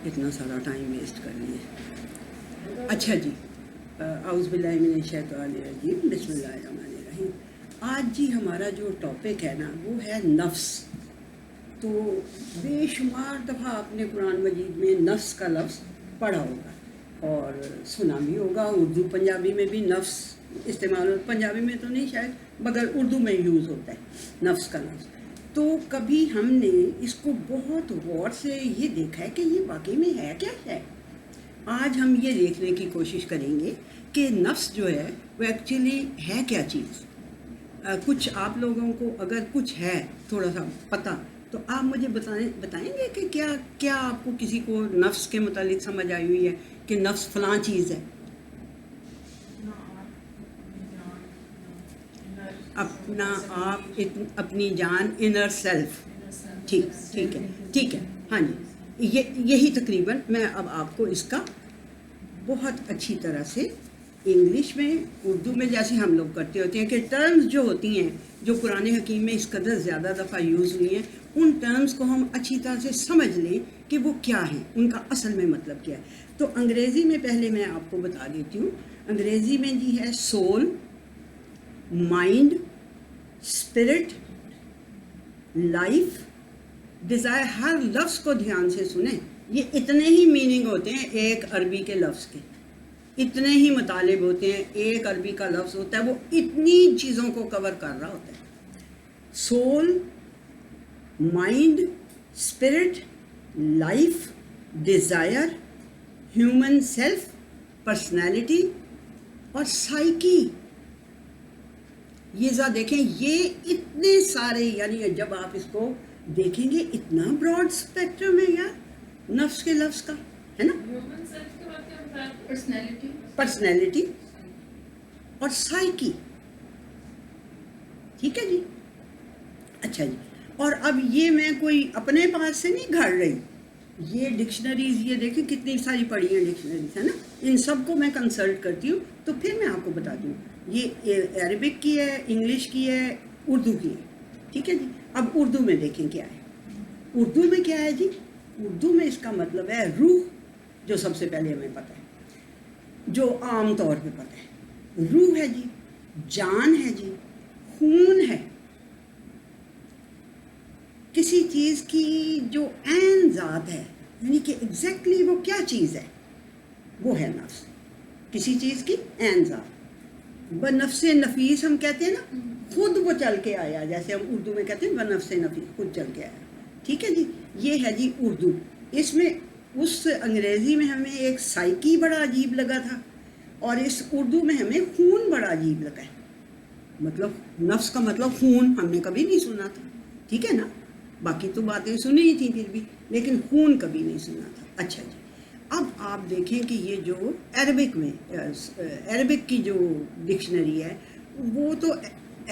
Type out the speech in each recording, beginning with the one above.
اتنا سارا time waste کر لیے. اچھا جی, اعوذ باللہ من الشیطان الرجیم, بسم اللہ الرحمن الرحیم. آج جی ہمارا جو ٹاپک ہے نا وہ ہے نفس. تو بے شمار دفعہ آپ نے قرآن مجید میں نفس کا لفظ پڑھا ہوگا اور سنا بھی ہوگا. اردو پنجابی میں بھی نفس استعمال ہو, پنجابی میں تو نہیں شاید مگر اردو میں یوز ہوتا ہے نفس کا لفظ. تو کبھی ہم نے اس کو بہت غور سے یہ دیکھا ہے کہ یہ واقعی میں ہے کیا ہے. آج ہم یہ دیکھنے کی کوشش کریں گے کہ نفس جو ہے وہ ایکچولی ہے کیا چیز. کچھ آپ لوگوں کو اگر کچھ ہے تھوڑا سا پتہ تو آپ مجھے بتائیں گے کہ کیا آپ کو کسی کو نفس کے متعلق سمجھ آئی ہوئی ہے کہ نفس فلاں چیز ہے. اپنا آپ, اپنی جان, انر سیلف. ٹھیک ہے ہاں جی, یہی تقریباً میں اب آپ کو اس کا بہت اچھی طرح سے انگلش میں, اردو میں جیسے ہم لوگ کرتے ہوتے ہیں کہ ٹرمز جو ہوتی ہیں جو قرآن حکیم میں اس قدر زیادہ دفعہ یوز ہوئی ہیں, ان ٹرمز کو ہم اچھی طرح سے سمجھ لیں کہ وہ کیا ہیں, ان کا اصل میں مطلب کیا ہے. تو انگریزی میں پہلے میں آپ کو بتا دیتی ہوں. انگریزی میں جی ہے soul, mind, spirit, life, desire. ہر لفظ کو دھیان سے سنیں, یہ اتنے ہی میننگ ہوتے ہیں ایک عربی کے لفظ کے, اتنے ہی مطالب ہوتے ہیں. ایک عربی کا لفظ ہوتا ہے وہ اتنی چیزوں کو کور کر رہا ہوتا ہے. Soul, mind, spirit, life, Dzire, human self, personality اور سائیکی. یہ ذرا دیکھیں, یہ اتنے سارے, یعنی جب آپ اس کو دیکھیں گے اتنا براڈ اسپیکٹرم ہے یار نفس کے لفظ کا, ہے نا. پرسنالٹی اور سائیکی. ٹھیک ہے جی. اچھا جی, اور اب یہ میں کوئی اپنے پاس سے نہیں گھڑ رہی, یہ ڈکشنریز, یہ دیکھیں کتنی ساری پڑھی ہیں ڈکشنریز, ہے نا. ان سب کو میں کنسلٹ کرتی ہوں تو پھر میں آپ کو بتا دوں. یہ عربک کی ہے, انگلش کی ہے, اردو کی ہے. ٹھیک ہے جی. اب اردو میں دیکھیں کیا ہے. اردو میں کیا ہے جی, اردو میں اس کا مطلب ہے روح, جو سب سے پہلے ہمیں پتہ ہے, جو عام طور پہ پتہ ہے. روح ہے جی, جان ہے جی, خون ہے. کسی چیز کی جو عین ذات ہے, یعنی کہ ایگزیکٹلی وہ کیا چیز ہے, وہ ہے نفس. کسی چیز کی عین ذات. بنفس نفیس ہم کہتے ہیں نا, خود وہ چل کے آیا, جیسے ہم اردو میں کہتے ہیں بنفس نفیس, خود چل کے آیا. ٹھیک ہے جی. یہ ہے جی اردو. اس میں اس انگریزی میں ہمیں ایک سائیکی بڑا عجیب لگا تھا, اور اس اردو میں ہمیں خون بڑا عجیب لگا ہے. مطلب نفس کا مطلب خون ہم نے کبھی نہیں سنا تھا. ٹھیک ہے نا. باقی تو باتیں سنی ہی تھیں پھر بھی, لیکن خون کبھی نہیں سنا تھا. اچھا جی. اب آپ دیکھیں کہ یہ جو عربک میں, عربک کی جو ڈکشنری ہے وہ تو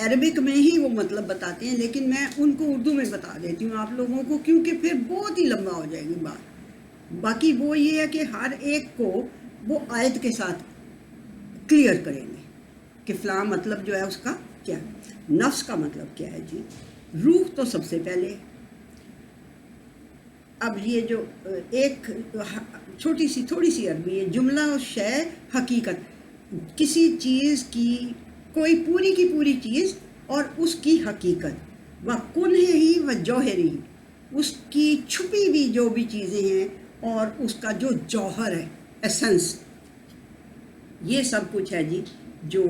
عربک میں ہی وہ مطلب بتاتے ہیں, لیکن میں ان کو اردو میں بتا دیتی ہوں آپ لوگوں کو, کیونکہ پھر بہت ہی لمبا ہو جائے گی بات. باقی وہ یہ ہے کہ ہر ایک کو وہ آیت کے ساتھ کلیئر کریں گے کہ فلاں مطلب جو ہے اس کا کیا. نفس کا مطلب کیا ہے جی. روح تو سب سے پہلے. اب یہ جو ایک چھوٹی سی تھوڑی سی عربی ہے, جملہ شے حقیقت, کسی چیز کی کوئی پوری کی پوری چیز اور اس کی حقیقت, و کنہ ہی و جوہر ہی, اس کی چھپی ہوئی جو بھی چیزیں ہیں اور اس کا جو جوہر ہے, ایسنس. یہ سب کچھ ہے جی جو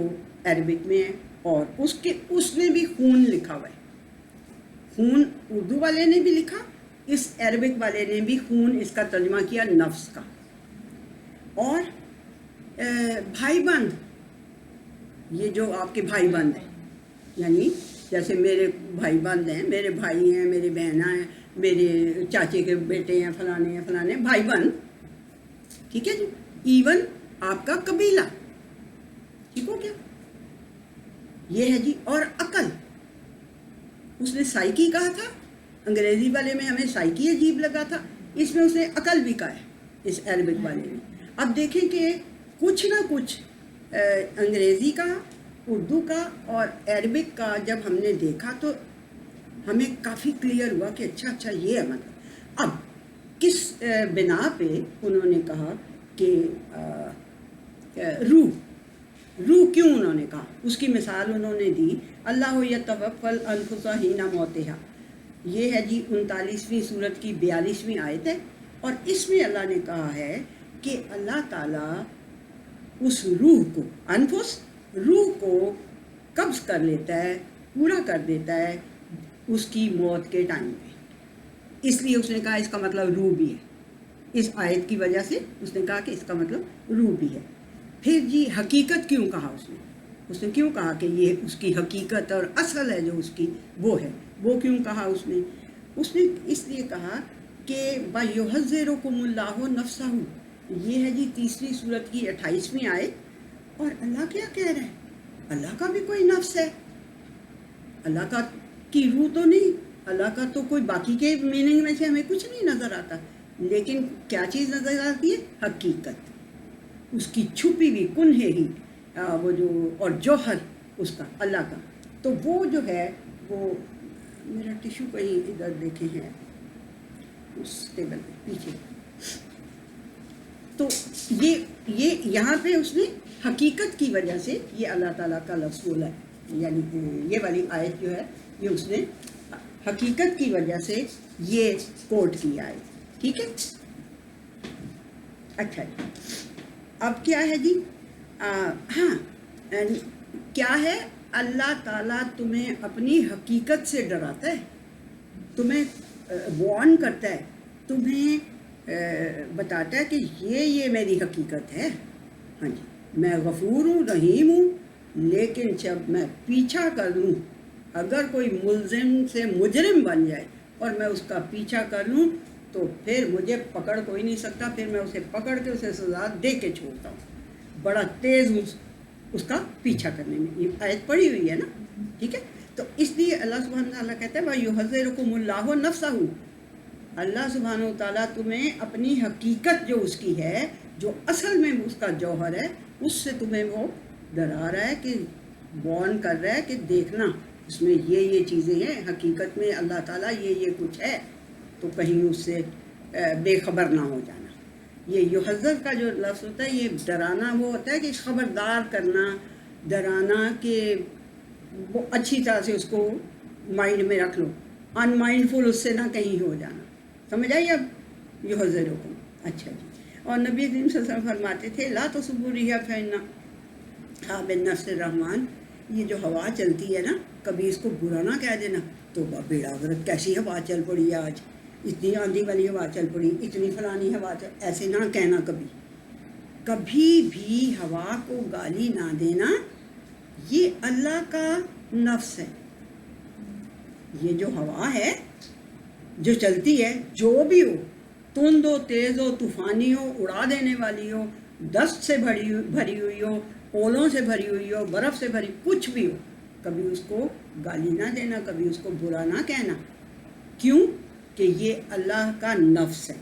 عربک میں ہے. اور اس میں بھی خون لکھا ہوا ہے. خون اردو والے نے بھی لکھا, اس عربک والے نے بھی خون اس کا ترجمہ کیا نفس کا. اور بھائی بند, یہ جو آپ کے بھائی بند ہیں, یعنی جیسے میرے بھائی بند ہیں, میرے بھائی ہیں, میری بہنیں ہیں, میرے چاچے کے بیٹے ہیں, فلانے بھائی بند. ٹھیک ہے جی. ایون آپ کا قبیلہ. ٹھیک ہو گیا. یہ ہے جی. اور عقل, اس نے سائیکی کہا تھا, انگریزی والے میں ہمیں سائیکی عجیب لگا تھا, اس میں اس نے عقل بھی کہا ہے اس عربک والے میں. اب دیکھیں کہ کچھ نہ کچھ انگریزی کا, اردو کا اور عربک کا جب ہم نے دیکھا تو ہمیں کافی کلیئر ہوا کہ اچھا یہ ہے مطلب. اب کس بنا پہ انہوں نے کہا کہ روح کیوں انہوں نے کہا، اس کی مثال انہوں نے دی اللہ یتوفی الانفس حین موتہا، یہ ہے جی 39ویں سورت کی 42ویں آیت ہے، اور اس میں اللہ نے کہا ہے کہ اللہ تعالیٰ اس روح کو، انفس روح کو قبض کر لیتا ہے، پورا کر دیتا ہے اس کی موت کے ٹائم پہ، اس لیے اس نے کہا اس کا مطلب روح بھی ہے، اس آیت کی وجہ سے اس نے کہا کہ اس کا مطلب روح بھی ہے۔ پھر جی حقیقت کیوں کہا اس نے کیوں کہا کہ یہ اس کی حقیقت اور اصل ہے جو اس کی وہ ہے، وہ کیوں کہا اس نے اس لیے کہا کہ وَيُحَذِّرُكُمُ اللَّهُ نَفْسَهُ، یہ ہے جی 3 سورت کی 28ویں آیت، اور اللہ کیا کہہ رہا ہے، اللہ کا بھی کوئی نفس ہے، اللہ کا کی روح تو نہیں، اللہ کا تو کوئی باقی کے میننگ میں سے ہمیں کچھ نہیں نظر آتا، لیکن کیا چیز نظر آتی ہے، حقیقت، اس کی چھپی ہوئی کنہ ہی وہ جو اور جوہر اس کا اللہ کا، تو وہ جو ہے وہ میرا ٹیشو کہیں ادھر دیکھے ہیں اس ٹیبل پہ پیچھے، تو یہ یہاں پہ اس نے حقیقت کی وجہ سے یہ اللہ تعالیٰ کا لفظ بولا ہے، یعنی یہ والی آیت جو ہے یہ اس نے حقیقت کی وجہ سے یہ کوٹ کیا ہے، ٹھیک ہے۔ اچھا جی، اب کیا ہے جی، ہاں کیا ہے، اللہ تعالیٰ تمہیں اپنی حقیقت سے ڈراتا ہے، تمہیں وارن کرتا ہے، تمہیں بتاتا ہے کہ یہ میری حقیقت ہے، ہاں جی، میں غفور ہوں، رحیم ہوں، لیکن جب میں پیچھا کر لوں، اگر کوئی ملزم سے مجرم بن جائے اور میں اس کا پیچھا کر لوں تو پھر مجھے پکڑ کوئی نہیں سکتا، پھر میں اسے پکڑ کے اسے سزا دے کے چھوڑتا ہوں، بڑا تیز ہوں اس کا پیچھا کرنے میں، یہ آیت پڑھی ہوئی ہے نا، ٹھیک ہے۔ تو اس لیے اللہ سبحانہ وتعالیٰ کہتا ہے وَيُحَذِّرُكُمُ اللَّهُ نَفْسَهُ، اللہ سبحانہ وتعالیٰ تمہیں اپنی حقیقت جو اس کی ہے، جو اصل میں اس کا جوہر ہے، اس سے تمہیں وہ ڈرا رہا ہے، کہ وارن کر رہا ہے کہ دیکھنا اس میں یہ چیزیں ہیں، حقیقت میں اللہ تعالیٰ یہ کچھ ہے، تو کہیں اس سے بے خبر نہ ہو جانا۔ یہ یحذر کا جو لفظ ہوتا ہے، یہ ڈرانا وہ ہوتا ہے کہ خبردار کرنا، ڈرانا، کہ وہ اچھی طرح سے اس کو مائنڈ میں رکھ لو، ان مائنڈفل اس سے نہ کہیں ہو جانا، سمجھ آئی اب، یحذرکم۔ اچھا جی، اور نبی کریم صلی اللہ علیہ وسلم فرماتے تھے لا تسبوا الريح فإنها بالنفس الرحمن، یہ جو ہوا چلتی ہے نا، کبھی اس کو برا نہ کہہ دینا، تو بیڑا غرق کیسی ہوا چل پڑی ہے آج، اتنی آندھی والی ہوا چل پڑی، اتنی فلانی ہوا چل، ایسے نہ کہنا، کبھی بھی ہوا کو گالی نہ دینا، یہ اللہ کا نفس ہے، یہ جو ہوا ہے جو چلتی ہے، جو بھی ہو، تند ہو، تیز ہو، طوفانی ہو، اڑا دینے والی ہو، دست سے بھری ہوئی ہو، اولوں سے بھری ہوئی ہو، برف سے بھری، کچھ بھی ہو، کبھی اس کو گالی نہ دینا، کبھی اس کو برا نہ کہنا، کیوں کہ یہ اللہ کا نفس ہے،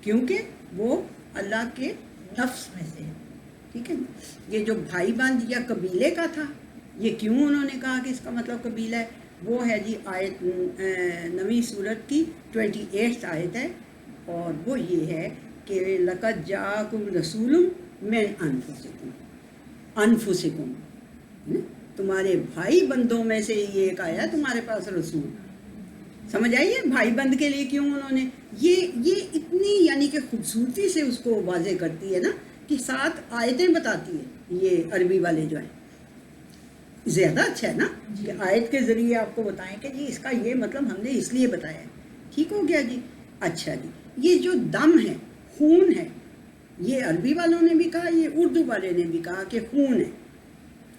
کیونکہ وہ اللہ کے نفس میں سے ہے، ٹھیک ہے۔ یہ جو بھائی بند یا قبیلے کا تھا، یہ کیوں انہوں نے کہا کہ اس کا مطلب قبیلہ ہے، وہ ہے جی آیت 9ویں سورت کی 28 آیت ہے، اور وہ یہ ہے کہ لَقَدْ جَاءَكُمْ رَسُولٌ مِّنْ أَنفُسِكُمْ، تمہارے بھائی بندوں میں سے یہ ایک آیا تمہارے پاس رسول، سمجھ آئیے بھائی بند کے لیے کیوں انہوں نے یہ اتنی یعنی کہ خوبصورتی سے اس کو واضح کرتی ہے نا، کہ 7 آیتیں بتاتی ہے، یہ عربی والے جو ہیں، زیادہ اچھا ہے نا کہ آیت کے ذریعے آپ کو بتائیں کہ جی اس کا یہ مطلب ہم نے اس لیے بتایا ہے، ٹھیک ہو گیا جی۔ اچھا جی، یہ جو دم ہے، خون ہے، یہ عربی والوں نے بھی کہا، یہ اردو والے نے بھی کہا کہ خون ہے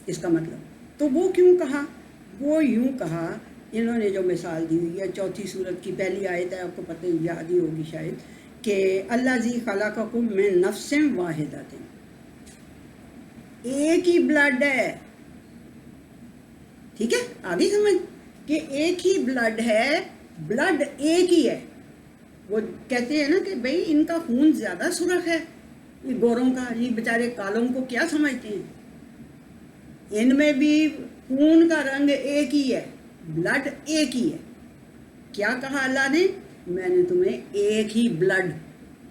اس کا مطلب، تو وہ کیوں کہا، وہ یوں کہا، انہوں نے جو مثال دی ہوئی ہے 4 سورت کی پہلی آیت ہے، آپ کو پتہ یاد ہی ہوگی شاید، کہ اللہ ذی خلقکم من نفس واحدۃ، ایک ہی بلڈ ہے، ٹھیک ہے، آگے سمجھ کہ ایک ہی بلڈ ہے، بلڈ ایک ہی ہے، وہ کہتے ہیں نا کہ بھئی ان کا خون زیادہ سرخ ہے، یہ گوروں کا، یہ بیچارے کالوں کو کیا سمجھتے ہیں، ان میں بھی خون کا رنگ ایک ہی ہے، بلڈ ایک ہی ہے، کیا کہا اللہ نے، میں نے تمہیں ایک ہی بلڈ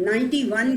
91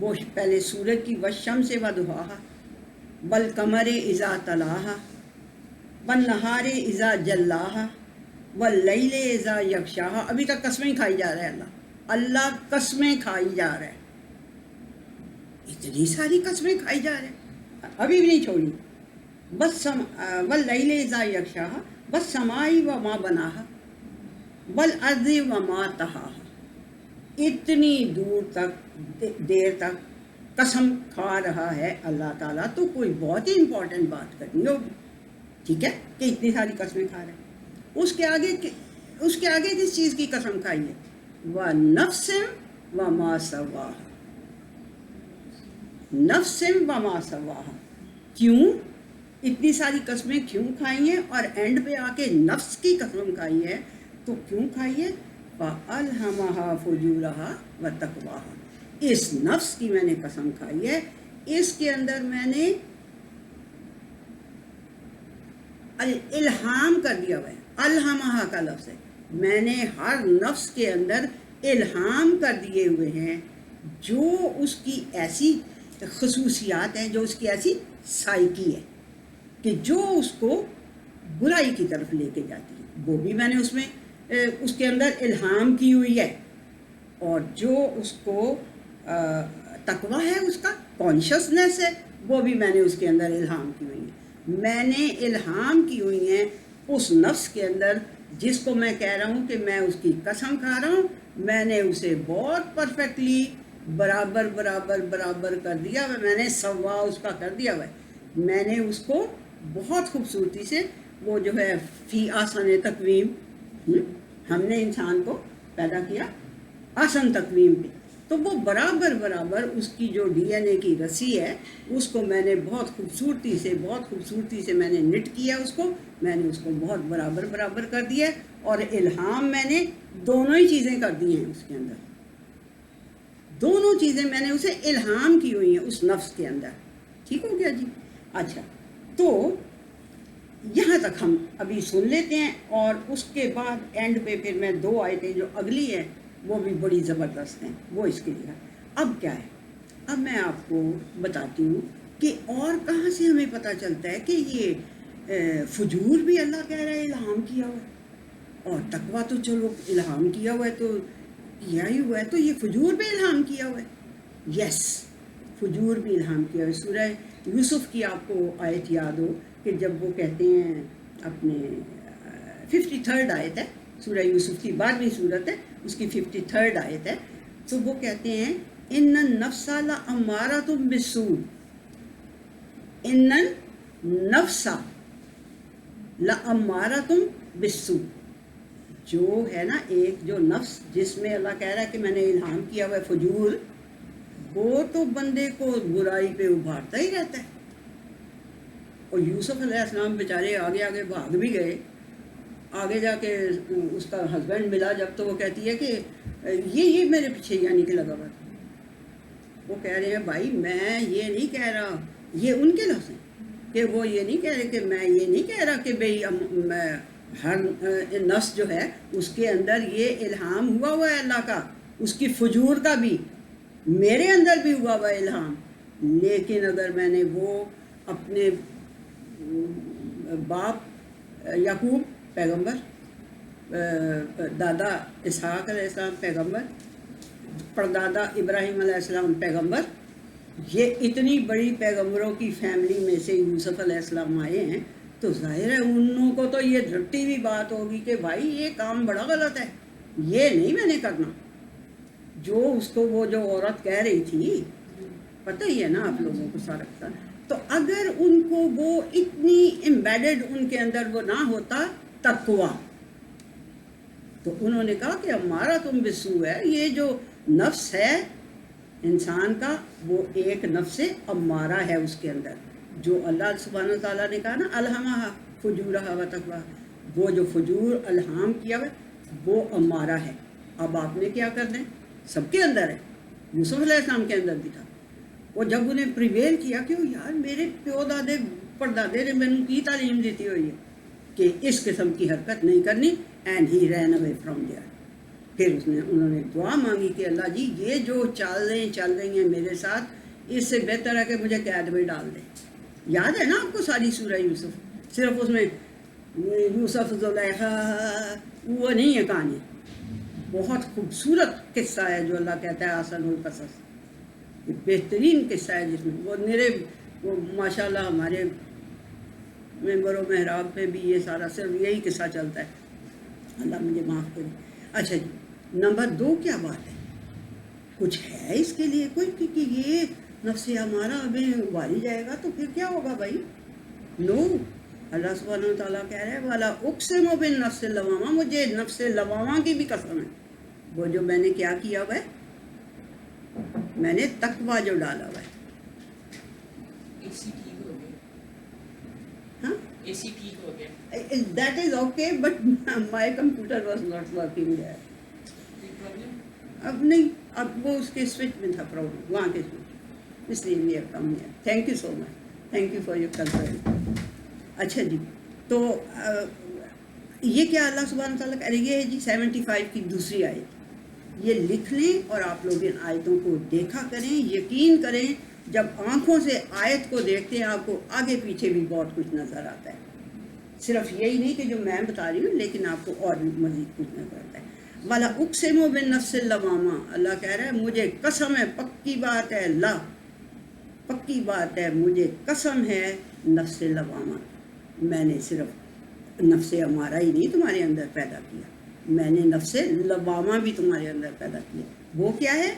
وہ پہلے سورج کی والشمس وضحاہا والقمر اذا تلاہا والنہار اذا جلاہا واللیل اذا یغشاہا. ابھی تک قسمیں کھائی جا رہا ہے اللہ قسمیں کھائی جا رہا ہے. اتنی ساری قسمیں کھائی جا رہے ہیں, ابھی بھی نہیں چھوڑی. بس واللیل اذا یغشاہا والسماء وما بناہا والارض وما طحاہا. اتنی دیر تک قسم کھا رہا ہے اللہ تعالیٰ, تو کوئی بہت ہی امپورٹنٹ بات کرنی ہوگی, ٹھیک ہے, کہ اتنی ساری قسمیں کھا رہے ہیں. اس کے آگے کس چیز کی قسم کھائی ہے؟ وَنَفْسٍ وَمَا سَوَّاهَا. نَفْسٍ وَمَا سَوَّاهَا. کیوں اتنی ساری قسمیں کیوں کھائی ہیں اور اینڈ پہ آ کے نفس کی قسم کھائی ہے؟ تو کیوں کھائی ہے؟ فَأَلْهَمَهَا فُجُورَهَا وَتَقْوَاهَا. اس نفس کی میں نے قسم کھائی ہے, اس کے اندر میں نے الہام کر دیا ہوا ہے. الہمہا کا لفظ ہے, میں نے ہر نفس کے اندر الہام کر دیے ہوئے ہیں, جو اس کی ایسی خصوصیات ہیں, جو اس کی ایسی سائیکی ہے کہ جو اس کو برائی کی طرف لے کے جاتی ہے, وہ بھی میں نے اس کے اندر الہام کی ہوئی ہے. اور جو اس کو تقویٰ ہے, اس کا کانشسنس ہے, وہ بھی میں نے اس کے اندر الہام کی ہوئی ہے. میں نے الہام کی ہوئی ہیں اس نفس کے اندر جس کو میں کہہ رہا ہوں کہ میں اس کی قسم کھا رہا ہوں. میں نے اسے بہت پرفیکٹلی برابر برابر برابر کر دیا ہوا ہے, میں نے سوا اس کا کر دیا ہوا ہے. میں نے اس کو بہت خوبصورتی سے, وہ جو ہے فی آسن تقویم, ہم نے انسان کو پیدا کیا آسن تقویم پہ, تو وہ برابر برابر اس کی جو ڈی این اے کی رسی ہے, اس کو میں نے بہت خوبصورتی سے میں نے نٹ کیا اس کو, میں نے اس کو بہت برابر برابر کر دیا ہے. اور الہام میں نے دونوں ہی چیزیں کر دی ہیں اس کے اندر, دونوں چیزیں میں نے اسے الہام کی ہوئی ہیں اس نفس کے اندر. ٹھیک ہو گیا جی. اچھا, تو یہاں تک ہم ابھی سن لیتے ہیں, اور اس کے بعد اینڈ پہ پھر میں 2 آیتیں جو اگلی ہیں وہ بھی بڑی زبردست ہیں, وہ اس کے لیے. اب کیا ہے, اب میں آپ کو بتاتی ہوں کہ اور کہاں سے ہمیں پتہ چلتا ہے کہ یہ فجور بھی اللہ کہہ رہا ہے الہام کیا ہوا ہے, اور تقویٰ تو چلو الہام کیا ہوا ہے تو کیا ہی ہوا ہے, تو یہ فجور بھی الہام کیا ہوا ہے. یس, فجور بھی الہام کیا ہوا ہے. سورہ یوسف کی آپ کو آیت یاد ہو کہ جب وہ کہتے ہیں اپنے 53rd آیت ہے سورہ یوسف کی, 12ویں صورت ہے, اس کی 53rd آیت ہے, تو وہ کہتے ہیں ان النفس لامارۃ بالسوء. ان النفس لامارۃ بالسوء. جو ہے نا ایک جو نفس جس میں اللہ کہہ رہا ہے کہ میں نے الہام کیا ہوا ہے فجور, وہ تو بندے کو برائی پہ ابھارتا ہی رہتا ہے. اور یوسف علیہ السلام بیچارے آگے آگے بھاگ بھی گئے, آگے جا کے اس کا ہسبینڈ ملا جب, تو وہ کہتی ہے کہ یہ میرے پیچھے یعنی کہ لگا ہوا تھا. وہ کہہ رہے ہیں بھائی میں یہ نہیں کہہ رہا, یہ ان کے لفظ ہیں کہ وہ یہ نہیں کہہ رہے کہ میں یہ نہیں کہہ رہا کہ بھئی ہر نفس جو ہے اس کے اندر یہ الہام ہوا ہے اللہ کا, اس کی فجور کا بھی میرے اندر بھی ہوا ہے الہام. لیکن اگر میں نے وہ اپنے باپ یعقوب پیغمبر, دادا اسحاق علیہ السلام پیغمبر, پردادا ابراہیم علیہ السلام پیغمبر, یہ اتنی بڑی پیغمبروں کی فیملی میں سے یوسف علیہ السلام آئے ہیں, تو ظاہر ہے انہوں کو تو یہ رٹی ہوئی بات ہوگی کہ بھائی یہ کام بڑا غلط ہے, یہ نہیں میں نے کرنا. جو اس کو وہ جو عورت کہہ رہی تھی, پتہ ہی ہے نا آپ لوگوں کو سارا, تو اگر ان کو وہ اتنی امبیڈڈ ان کے اندر وہ نہ ہوتا تقویٰ, تو انہوں نے کہا کہ ہمارا تم بالسوء ہے, یہ جو نفس ہے انسان کا وہ ایک نفس امارہ ہے اس کے اندر, جو اللہ سبحانہ وتعالیٰ نے کہا نا الہمہا فجورہا وتقواہا, وہ جو فجور الہام کیا ہے وہ امارہ ہے. اب آپ نے کیا کرنا ہے, سب کے اندر ہے, یوسف علیہ السلام کے اندر بھی تھا. وہ جب انہیں پریویل کیا کہ یار میرے پیو دادے پردادے نے میں کی تعلیم دیتی ہوئی ہے کہ اس قسم کی حرکت نہیں کرنی, and he ran away from there. پھر انہوں نے دعا مانگی کہ اللہ جی یہ جو چل رہی ہیں میرے ساتھ، اس سے بہتر ہے کہ مجھے قید میں ڈال دیں. یاد ہے نا آپ کو ساری سورہ یوسف؟ صرف اس میں یوسف زلیخا وہ نہیں ہے کہانی، بہت خوبصورت قصہ ہے جو اللہ کہتا ہے احسن القصص، بہترین قصہ ہے جس میں وہ ماشاء اللہ ہمارے ممبر و محراب پہ بھی یہ سارا صرف یہی قصہ چلتا ہے. اللہ مجھے معاف کرے. اچھا جی، نمبر 2 کیا بات ہے؟ کچھ ہے اس کے لیے کوئی کہ یہ نفس ہمارا ابھی اباری جائے گا تو پھر کیا ہوگا بھائی؟ نو، اللہ سبحانہ و تعالیٰ کہہ رہے ہیں والا اقسم بالنفس اللوامہ، مجھے نفس لوامہ کی بھی قسم ہے. وہ جو میں نے کیا کیا ہوا ہے، میں نے تقویٰ جو ڈالا ہوا ہے. ہاں that is okay but my computer was not working there. اب نہیں، اب وہ اس کے سوئچ میں تھا پرابلم، وہاں کے سوئچ، اس لیے یہ کم ہے. Thank you so much, thank you for your concern. اچھا جی، تو یہ کیا اللہ سبحانہ تعالیٰ کہہ رہے، یہ ہے جی 75 کی دوسری آیت. یہ لکھ لیں اور آپ لوگ ان آیتوں کو دیکھا کریں. یقین کریں جب آنکھوں سے آیت کو دیکھتے ہیں آپ کو آگے پیچھے بھی بہت کچھ نظر آتا ہے. صرف یہی نہیں کہ جو میں بتا رہی ہوں، لیکن آپ کو اور بھی مزید کچھ نظر آتا ہے. والا اقسم بالنفس اللوامہ، اللہ کہہ رہا ہے مجھے قسم ہے، پکی بات ہے، اللہ پکی بات ہے، مجھے قسم ہے نفس لوامہ. میں نے صرف نفس ہمارا ہی نہیں تمہارے اندر پیدا کیا، میں نے نفس لوامہ بھی تمہارے اندر پیدا کیا. وہ کیا ہے؟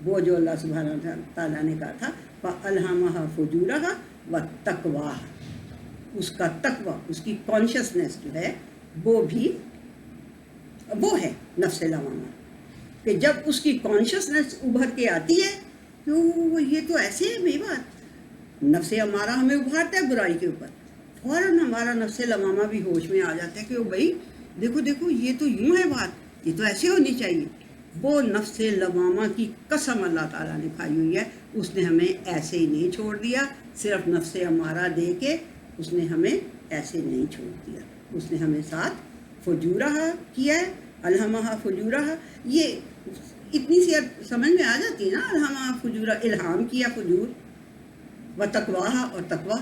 وہ جو اللہ سبحانہ تعالیٰ نے کہا تھا فَأَلْهَمَهَا فُجُورَهَا وَتَقْوَاهَا، اس کا تقوی، اس کی کانشسنس جو ہے وہ بھی وہ ہے نفس لوامہ. کہ جب اس کی کانشسنس ابھر کے آتی ہے کہ یہ تو ایسے ہے بھائی بات، نفس ہمارا ہمیں ابھارتا ہے برائی کے اوپر، فوراً ہمارا نفس لوامہ بھی ہوش میں آ جاتا ہے کہ بھائی دیکھو دیکھو یہ تو یوں ہے بات، یہ تو ایسے ہونی چاہیے. وہ نفس لوامہ کی قسم اللہ تعالیٰ نے کھائی ہوئی ہے. اس نے ہمیں ایسے ہی نہیں چھوڑ دیا، صرف نفس ہمارا دے کے اس نے ہمیں ایسے نہیں چھوڑ دیا. اس نے ہمیں ساتھ فجورہ کیا ہے، الہمہ فجورہ. یہ اتنی سی سمجھ میں آ جاتی ہے نا، الہمہ فجورہ، الہام کیا فجور، و تقواہا، اور تقویٰ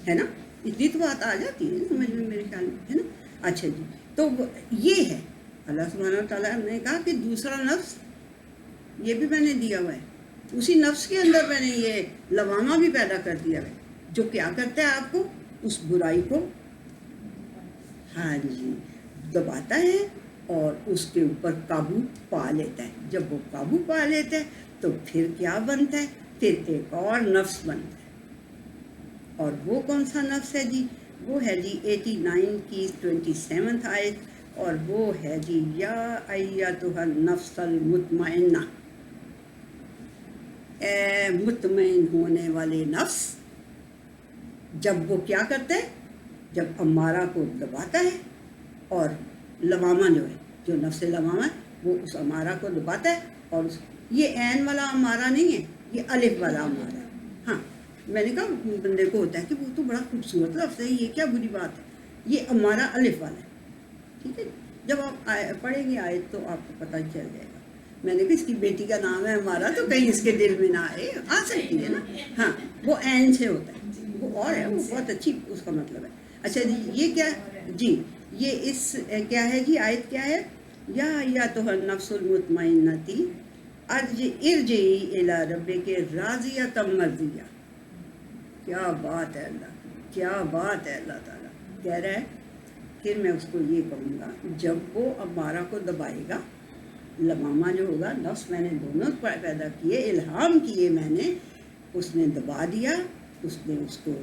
ہے نا، اتنی تو بات آ جاتی ہے سمجھ میں میرے خیال میں، ہے نا. اچھا جی، تو یہ ہے اللہ سبحانہ تعالیٰ نے کہا کہ دوسرا نفس یہ بھی میں نے دیا ہوا ہے، اسی نفس کے اندر میں نے یہ لوامہ بھی پیدا کر دیا ہے جو کیا کرتا ہے آپ کو، اس برائی کو ہاں جی دباتا ہے اور اس کے اوپر قابو پا لیتا ہے. جب وہ قابو پا لیتا ہے تو پھر کیا بنتا ہے؟ پھر ایک اور نفس بنتا ہے. اور وہ کون سا نفس ہے جی؟ وہ ہے جی 89 کی 27 آیت، اور وہ ہے جی یا ایتھا النفس المطمئنہ، اے مطمئن ہونے والے نفس. جب وہ کیا کرتا ہے؟ جب امارہ کو دباتا ہے، اور لوامہ جو ہے، جو نفس لوامہ ہے وہ اس امارہ کو دباتا ہے، اور یہ عین والا امارہ نہیں ہے، یہ الف والا امارہ ہے. ہاں میں نے کہا بندے کو ہوتا ہے کہ وہ تو بڑا خوبصورت لفظ ہے، یہ کیا بری بات ہے، یہ امارہ الف والا ہے. ٹھیک ہے، جب آپ پڑھیں گے آیت تو آپ کو پتہ چل جائے گا. میں نے کہا اس کی بیٹی کا نام ہے ہمارا، تو کہیں اس کے دل میں نہ آ سکتی ہے نا. ہاں وہ عین سے ہوتا ہے، وہ اور ہے، وہ بہت اچھی اس کا مطلب ہے. اچھا جی، یہ کیا جی، یہ اس کیا ہے جی، آیت کیا ہے؟ یا ایتھا النفس المطمئنۃ ارجعی الی ربک راضیۃ مرضیہ. کیا بات ہے اللہ، کیا بات ہے. اللہ تعالیٰ کہہ رہا ہے پھر میں اس کو یہ کہوں گا، جب وہ امارہ کو دبائے گا، لوامہ جو ہوگا، نفس میں نے دونوں پیدا کیے، الہام کیے میں نے، اس نے دبا دیا، اس نے اس کو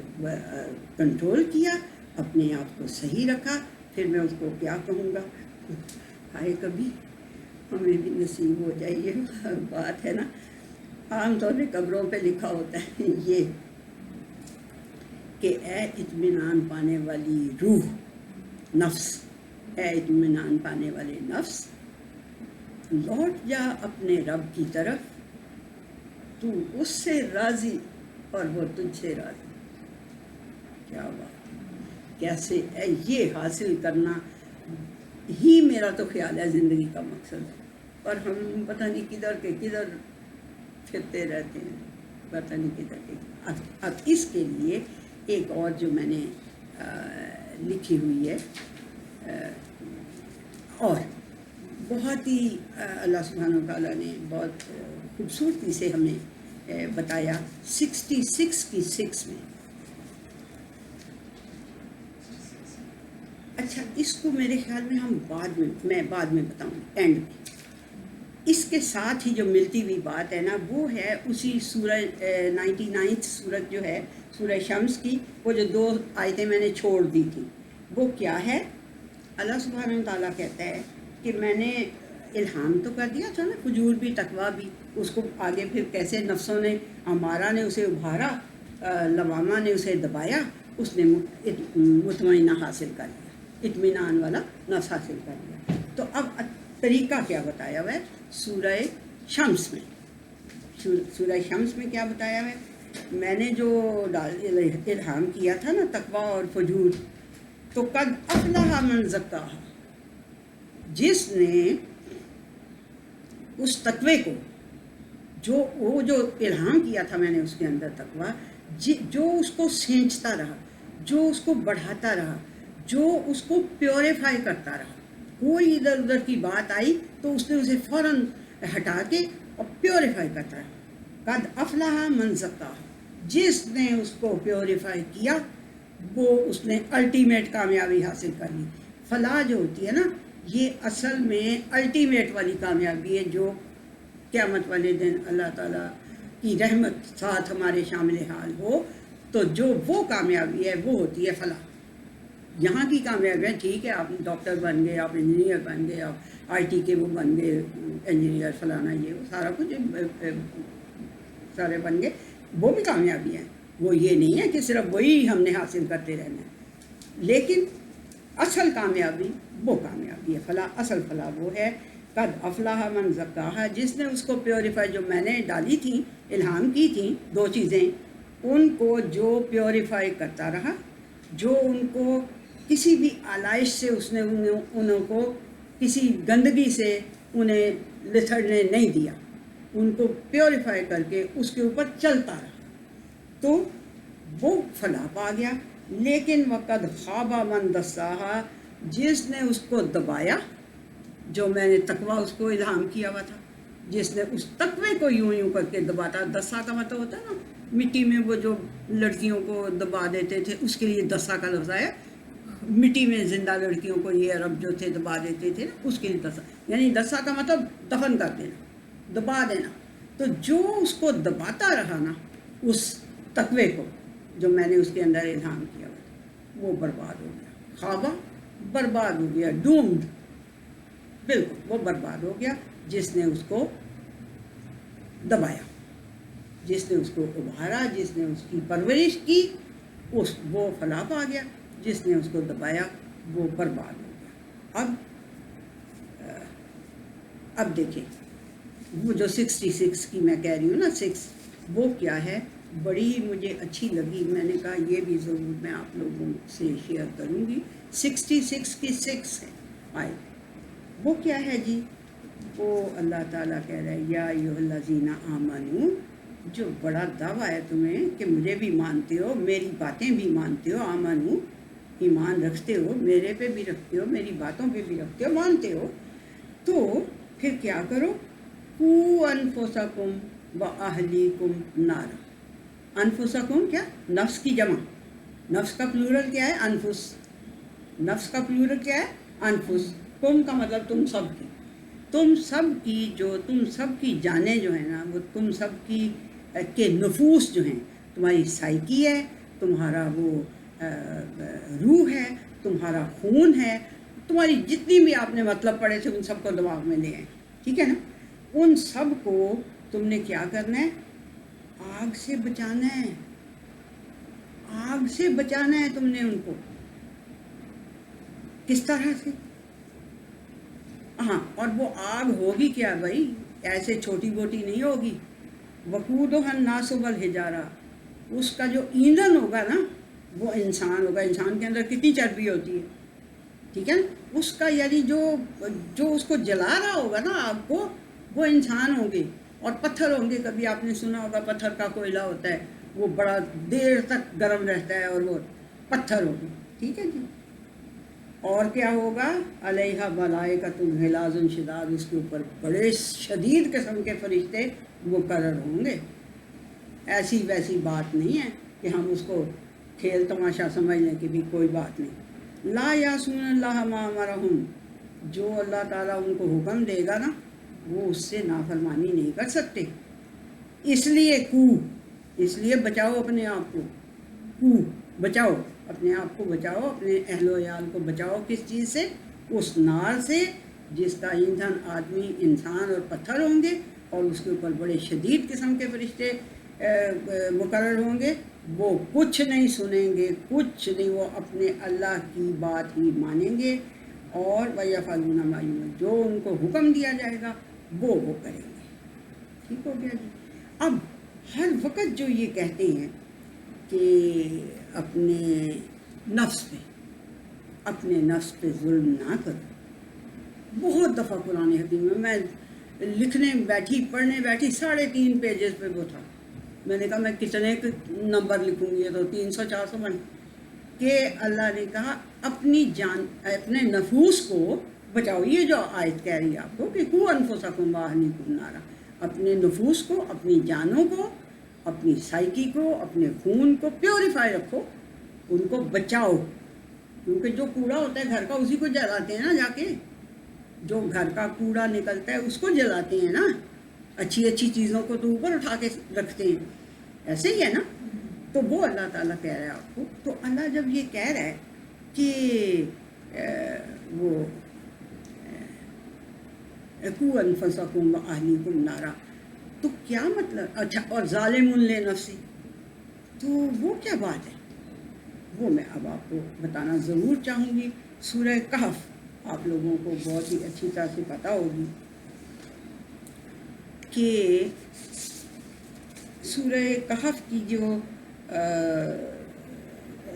کنٹرول کیا، اپنے آپ کو صحیح رکھا. پھر میں اس کو کیا کہوں گا؟ آئے کبھی ہمیں بھی نصیب ہو جائے یہ بات ہے نا. عام طور پہ قبروں پہ لکھا ہوتا ہے یہ کہ اے اطمینان پانے والی روح، نفس، اے اطمینان پانے والے نفس، لوٹ جا اپنے رب کی طرف، تو اس سے راضی اور وہ تجھ سے راضی. کیا بات ہے، کیسے یہ حاصل کرنا ہی میرا تو خیال ہے زندگی کا مقصد ہے. اور ہم پتہ نہیں کدھر کے کدھر پھرتے رہتے ہیں، پتہ نہیں کدھر کے. اب اس کے لیے ایک اور جو میں نے لکھی ہوئی ہے، اور بہت ہی اللہ سبحانہ و تعالیٰ نے بہت خوبصورتی سے ہمیں بتایا 66 کی 6 میں. اچھا، اس کو میرے خیال میں ہم بعد میں بتاؤں اینڈ میں. اس کے ساتھ ہی جو ملتی ہوئی بات ہے نا، وہ ہے اسی سورہ 99 سورت جو ہے سورہ شمس کی، وہ جو 2 آیتیں میں نے چھوڑ دی تھی. وہ کیا ہے؟ اللہ سبحانہ و تعالیٰ کہتا ہے کہ میں نے الہام تو کر دیا تھا نا، فجور بھی تقویٰ بھی. اس کو آگے پھر کیسے نفسوں نے، ہمارا نے اسے ابھارا، لوامہ نے اسے دبایا، اس نے مطمئنہ حاصل کر لیا، اطمینان والا نفس حاصل کر لیا. تو اب طریقہ کیا بتایا ہوا ہے سورہ شمس میں؟ سورہ شمس میں کیا بتایا ہوا ہے؟ میں نے جو الہام کیا تھا نا تقویٰ اور فجور، تو قد افلح من زکاہا، جس نے اس تقوی کو، وہ جو الہام کیا تھا میں نے اس کے اندر تقویٰ، جو اس کو سینچتا رہا، جو اس کو بڑھاتا رہا، جو اس کو پیوریفائی کرتا رہا. کوئی ادھر ادھر کی بات آئی تو اس نے اسے فوراً ہٹا کے اور پیوریفائی کرتا رہا. قد افلح من زکاہا، جس نے اس کو پیوریفائی کیا وہ اس نے الٹیمیٹ کامیابی حاصل کر لی. فلاح جو ہوتی ہے نا، یہ اصل میں الٹیمیٹ والی کامیابی ہے، جو قیامت والے دن اللہ تعالیٰ کی رحمت ساتھ ہمارے شامل حال ہو. تو جو وہ کامیابی ہے وہ ہوتی ہے فلاح. یہاں کی کامیابی ہے، ٹھیک ہے، آپ ڈاکٹر بن گئے، آپ انجینئر بن گئے، آپ IT کے وہ بن گئے انجینئر فلانا، یہ سارا کچھ سارے بن گئے، وہ بھی کامیابی ہیں. وہ یہ نہیں ہے کہ صرف وہی ہم نے حاصل کرتے رہنا ہے، لیکن اصل کامیابی وہ کامیابی ہے. فلاح، اصل فلاح وہ ہے قد افلح من زکاہا، جس نے اس کو پیوریفائی، جو میں نے ڈالی تھیں، الہام کی تھیں 2 چیزیں، ان کو جو پیوریفائی کرتا رہا، جو ان کو کسی بھی آلائش سے اس نے انہوں کو کسی گندگی سے انہیں لتھڑنے نہیں دیا، ان کو پیوریفائی کر کے اس کے اوپر چلتا رہا، تو وہ فلاح پا گیا. لیکن وقد خاب من دساہا، جس نے اس کو دبایا، جو میں نے تقویٰ اس کو الہام کیا ہوا تھا، جس نے اس تقوی کو یوں کر کے دباتا. دسا کا مطلب ہوتا ہے نا مٹی میں وہ جو لڑکیوں کو دبا دیتے تھے، اس کے لیے دسا کا لفظ آیا. مٹی میں زندہ لڑکیوں کو یہ عرب جو تھے دبا دیتے تھے نا، اس کے لیے دسا، یعنی دسا کا مطلب دفن کر دینا، دبا دینا. تو جو اس کو دباتا رہا نا، اس تقوی کو جو میں نے اس کے اندر الہام کیا ہوا، وہ برباد ہو گیا. خوابہ برباد ہو گیا، ڈومڈ، بالکل وہ برباد ہو گیا. جس نے اس کو دبایا، جس نے اس کو ابھارا، جس نے اس کی پرورش کی، وہ فلاح پا گیا. جس نے اس کو دبایا وہ برباد ہو گیا. اب دیکھیں وہ جو 66 کی میں کہہ رہی ہوں نا 6، وہ کیا ہے؟ بڑی مجھے اچھی لگی، میں نے کہا یہ بھی ضرور میں آپ لوگوں سے شیئر کروں گی. 66 کی 6 ہے آئے. وہ کیا ہے جی؟ وہ اللہ تعالیٰ کہہ رہا ہے یا ایھا الذین آمنو، جو بڑا دعویٰ ہے تمہیں کہ مجھے بھی مانتے ہو، میری باتیں بھی مانتے ہو. آمنو، ایمان رکھتے ہو، میرے پہ بھی رکھتے ہو، میری باتوں پہ بھی رکھتے ہو، مانتے ہو، تو پھر کیا کرو؟ قوا انفسکم واہلیکم نارا. انفسکم کیا؟ نفس کی جمع. نفس کا پلورل کیا ہے؟ انفس. نفس کا پلورل کیا ہے؟ انفس. کم کا مطلب تم سب کی. تم سب کی جانیں جو ہیں نا، وہ تم سب کی کے نفوس جو ہیں، تمہاری سائیکی ہے، تمہارا وہ روح ہے، تمہارا خون ہے، تمہاری جتنی بھی آپ نے مطلب پڑھے تھے ان سب کو دماغ میں لے آئیں، ٹھیک ہے نا؟ ان سب کو تم نے کیا کرنا ہے؟ آگ سے بچانا ہے. آگ سے بچانا ہے تم نے ان کو. کس طرح سے؟ ہاں، اور وہ آگ ہوگی کیا بھائی؟ ایسے چھوٹی موٹی نہیں ہوگی. وقودها الناس والحجارہ، اس کا جو ایندھن ہوگا نا وہ انسان ہوگا. انسان کے اندر کتنی چربی ہوتی ہے؟ ٹھیک ہے نا. اس کا یعنی جو اس کو جلا رہا ہوگا نا آگ کو، وہ انسان ہوں گے اور پتھر ہوں گے. کبھی آپ نے سنا ہوگا پتھر کا کوئلہ ہوتا ہے، وہ بڑا دیر تک گرم رہتا ہے، اور وہ پتھر ہوگا. ٹھیک ہے جی. اور کیا ہوگا؟ علیہ ملائکۃ غلاظ شداد، اس کے اوپر بڑے شدید قسم کے فرشتے مقرر ہوں گے. ایسی ویسی بات نہیں ہے کہ ہم اس کو کھیل تماشا سمجھ لیں کہ بھی کوئی بات نہیں. لا یعصون اللہ ما امرہم، جو اللہ تعالیٰ ان کو حکم دے گا نا وہ اس سے نافرمانی نہیں کر سکتے. اس لیے بچاؤ اپنے آپ کو، بچاؤ اپنے آپ کو، بچاؤ اپنے اہل و عیال کو. بچاؤ کس چیز سے؟ اس نار سے جس کا ایندھن آدمی، انسان اور پتھر ہوں گے، اور اس کے اوپر بڑے شدید قسم کے فرشتے مقرر ہوں گے. وہ کچھ نہیں سنیں گے، کچھ نہیں، وہ اپنے اللہ کی بات ہی مانیں گے. اور وَيَفْعَلُونَ مَا يُؤْمَرُونَ، جو ان کو حکم دیا جائے گا وہ کریں گے. ٹھیک ہو گیا جی. اب ہر وقت جو یہ کہتے ہیں کہ اپنے نفس پہ ظلم نہ کرو، بہت دفعہ قرآن حکیم میں لکھنے بیٹھی، پڑھنے بیٹھی، 3.5 پیجز پہ وہ تھا. میں نے کہا میں کتنے نمبر لکھوں گی، یہ تو 300-400 بن. کہ اللہ نے کہا اپنی جان، اپنے نفوس کو بچاؤ. یہ جو آیت کہہ رہی ہے آپ کو کہ قُوا أَنفُسَكُمْ وَأَهْلِيكُمْ نَارًا، اپنے نفوس کو، اپنی جانوں کو، اپنی سائیکی کو، اپنے خون کو پیوریفائی رکھو، ان کو بچاؤ. کیونکہ جو کوڑا ہوتا ہے گھر کا اسی کو جلاتے ہیں نا، جا کے جو گھر کا کوڑا نکلتا ہے اس کو جلاتے ہیں نا. اچھی چیزوں کو تو اوپر اٹھا کے رکھتے ہیں، ایسے ہی ہے نا. تو وہ اللہ تعالیٰ کہہ رہا ہے آپ کو. تو اللہ جب یہ کہہ رہا ہے کہ وہ قُوا أَنفُسَكُمْ وَأَهْلِيكُمْ نَارًا، تو کیا مطلب؟ اچھا، اور ظالم لنفسہ، تو وہ کیا بات ہے؟ وہ میں اب آپ کو بتانا ضرور چاہوں گی. سورہ کہف آپ لوگوں کو بہت ہی اچھی طرح سے پتہ ہوگی کہ سورہ کہف کی جو